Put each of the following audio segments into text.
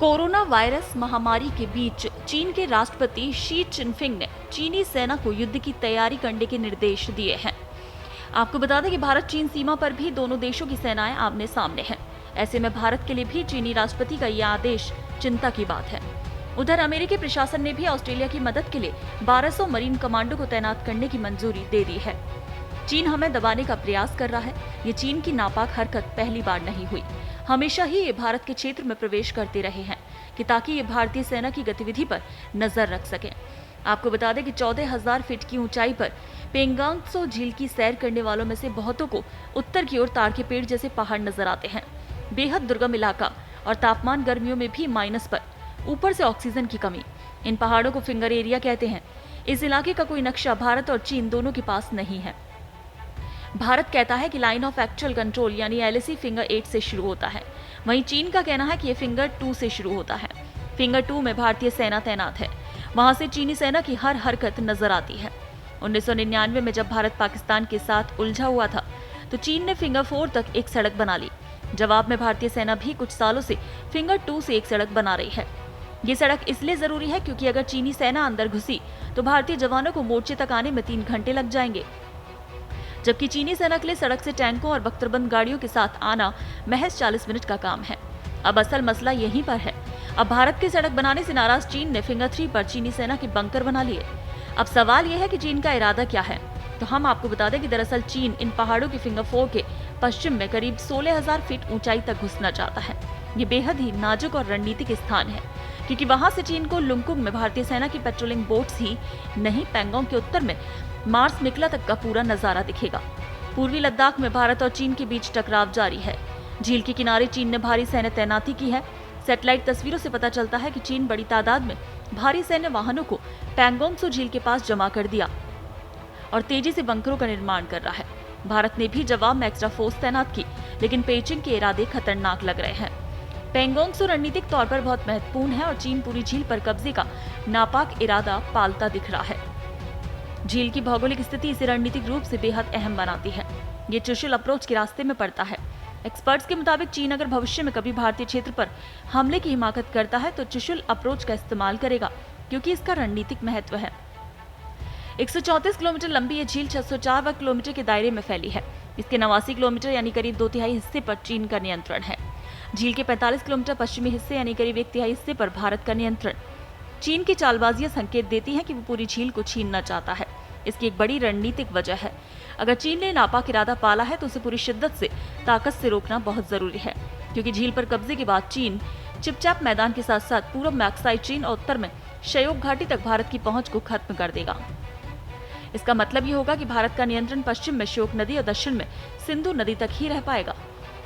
Corona virus महामारी के बीच चीन के राष्ट्रपति शी चिनफिंग ने चीनी सेना को युद्ध की तैयारी करने के निर्देश दिए हैं। आपको बता दें कि भारत चीन सीमा पर भी दोनों देशों की सेनाएं आमने सामने हैं। ऐसे में भारत के लिए भी चीनी राष्ट्रपति का यह आदेश चिंता की बात है। उधर अमेरिकी प्रशासन ने भी ऑस्ट्रेलिया की मदद के लिए 1200 मरीन कमांडो को तैनात करने की मंजूरी दे दी है। चीन हमें दबाने का प्रयास कर रहा है। ये चीन की नापाक हरकत पहली बार नहीं हुई। हमेशा ही ये भारत के क्षेत्र में प्रवेश करते रहे हैं कि ताकि ये भारतीय सेना की गतिविधि पर नजर रख सकें। आपको बता दें कि 14,000 फीट की ऊंचाई पर पेंगांग त्सो झील की सैर करने वालों में से बहुतों को उत्तर की ओर ताड़ के पेड़ जैसे पहाड़ नजर आते हैं। बेहद दुर्गम इलाका और तापमान गर्मियों में भी माइनस पर, ऊपर से ऑक्सीजन की कमी। इन पहाड़ों को फिंगर एरिया कहते हैं। इस इलाके का कोई नक्शा भारत और चीन दोनों के पास नहीं है। भारत कहता है कि लाइन ऑफ एक्चुअल कंट्रोल यानी LAC फिंगर 8 से शुरू होता है। वहीं चीन का कहना है कि यह फिंगर 2 से शुरू होता है। फिंगर 2 में भारतीय सेना तैनात है। वहां से चीनी सेना की हर हरकत नजर आती है। 1999 में जब भारत पाकिस्तान के साथ उलझा हुआ था तो चीन ने फिंगर 4 तक एक सड़क बना ली। जवाब में भारतीय सेना भी कुछ सालों से फिंगर 2 से एक सड़क बना रही है। ये सड़क इसलिए जरूरी है क्योंकि अगर चीनी सेना अंदर घुसी तो भारतीय जवानों को मोर्चे तक आने में 3 घंटे लग जाएंगे, जबकि चीनी सेना के लिए सड़क से टैंकों और बख्तरबंद गाड़ियों के साथ आना महज 40 मिनट का काम है। अब असल मसला यहीं पर है। अब भारत की सड़क बनाने से नाराज चीन ने फिंगर 3 पर चीनी सेना के बंकर बना लिए। अब सवाल यह है कि चीन का इरादा क्या है। तो हम आपको बता दें कि दरअसल चीन इन पहाड़ों के फिंगर 4 के पश्चिम में करीब 16,000 फीट ऊंचाई तक घुसना चाहता है। ये बेहद ही नाजुक और रणनीतिक स्थान है क्योंकि वहां से चीन को लुंगकुंग में भारतीय सेना की पेट्रोलिंग बोट्स ही नहीं, पैंगोंग के उत्तर में मार्स मिकला तक का पूरा नजारा दिखेगा। पूर्वी लद्दाख में भारत और चीन के बीच टकराव जारी है। झील के किनारे चीन ने भारी सैन्य तैनाती की है। सैटेलाइट तस्वीरों से पता चलता है कि चीन बड़ी तादाद में भारी सैन्य वाहनों को पैंगोंग त्सो झील के पास जमा कर दिया और तेजी से बंकरों का निर्माण कर रहा है। भारत ने भी जवाब में एक्स्ट्रा फोर्स तैनात की, लेकिन पेचिंग के इरादे खतरनाक लग रहे हैं। पैंगोंग त्सो रणनीतिक तौर पर बहुत महत्वपूर्ण है और चीन पूरी झील पर कब्जे का नापाक इरादा पालता दिख रहा है। झील की भौगोलिक स्थिति इसे रणनीतिक रूप से बेहद अहम बनाती है। ये चुशुल अप्रोच के रास्ते में पड़ता है। एक्सपर्ट्स के मुताबिक चीन अगर भविष्य में कभी भारतीय क्षेत्र पर हमले की हिमाकत करता है तो चुशुल अप्रोच का इस्तेमाल करेगा क्योंकि इसका रणनीतिक महत्व है। 134 किलोमीटर लंबी ये झील 604 वर्ग किलोमीटर के दायरे में फैली है। इसके 89 किलोमीटर यानी करीब 2/3 हिस्से पर चीन का नियंत्रण है। झील के 45 किलोमीटर पश्चिमी हिस्से यानी करीब 1/3 हिस्से पर भारत का नियंत्रण। चीन की चालबाजियां संकेत देती हैं कि वो पूरी झील को छीनना चाहता है। इसकी एक बड़ी रणनीतिक वजह है। अगर चीन ने नापाक इरादा पाला है तो उसे पूरी शिद्दत से, ताकत से रोकना बहुत जरूरी है क्योंकि झील पर कब्जे के बाद चीन चिपचाप मैदान के साथ साथ पूर्व में अक्साई चीन और उत्तर में शयोक घाटी तक भारत की पहुंच को खत्म कर देगा। इसका मतलब ये होगा कि भारत का नियंत्रण पश्चिम में श्योक नदी और दक्षिण में सिंधु नदी तक ही रह पाएगा।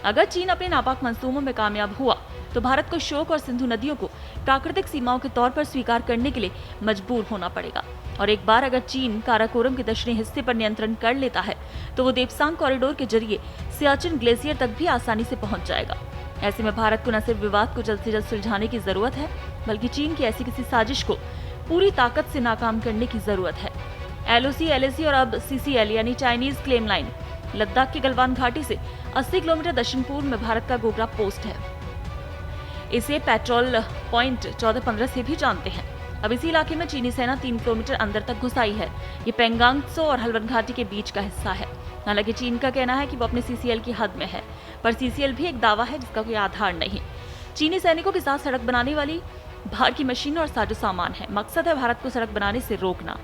अगर चीन अपने नापाक मंसूबों में कामयाब हुआ तो भारत को श्योक और सिंधु नदियों को प्राकृतिक सीमाओं के तौर पर स्वीकार करने के लिए मजबूर होना पड़ेगा। और एक बार अगर चीन काराकोरम के दक्षिणी हिस्से पर नियंत्रण कर लेता है तो वो देप्सांग कॉरिडोर के जरिए सियाचिन ग्लेशियर तक भी आसानी से पहुंच जाएगा। ऐसे में भारत को न सिर्फ विवाद को जल्द से जल्द सुलझाने की जरूरत है बल्कि चीन की ऐसी किसी साजिश को पूरी ताकत से नाकाम करने की जरूरत है। LOC, LAC और अब CCL यानी चाइनीज क्लेम लाइन लद्दाख की गलवान घाटी से 80 किलोमीटर दक्षिण पूर्व में भारत का गोगरा पोस्ट है। इसे पेट्रोल पॉइंट 14-15 से भी जानते हैं। अब इसी इलाके में चीनी सेना 3 किलोमीटर अंदर तक घुस आई है। ये पेंगांग त्सो और हल्द्वानी घाटी के बीच का हिस्सा है। हालांकि चीन का कहना है कि वो अपने CCL की हद में है, पर CCL भी एक दावा है जिसका कोई आधार नहीं। चीनी सैनिकों के साथ सड़क बनाने वाली भार की मशीनें और साजो सामान है। मकसद है भारत को सड़क बनाने से रोकना।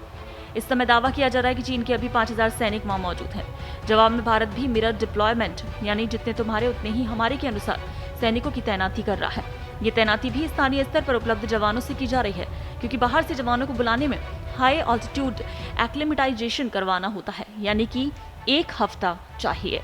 इस समय दावा किया जा रहा है कि चीन के अभी 5,000 सैनिक वहां मौजूद हैं। जवाब में भारत भी मिरर डिप्लॉयमेंट यानी जितने तुम्हारे उतने ही हमारे के अनुसार सैनिकों की तैनाती कर रहा है। ये तैनाती भी स्थानीय स्तर पर उपलब्ध जवानों से की जा रही है क्योंकि बाहर से जवानों को बुलाने में हाई ऑल्टीट्यूड एक्लिमेटाइजेशन करवाना होता है, यानी कि 1 हफ्ता चाहिए।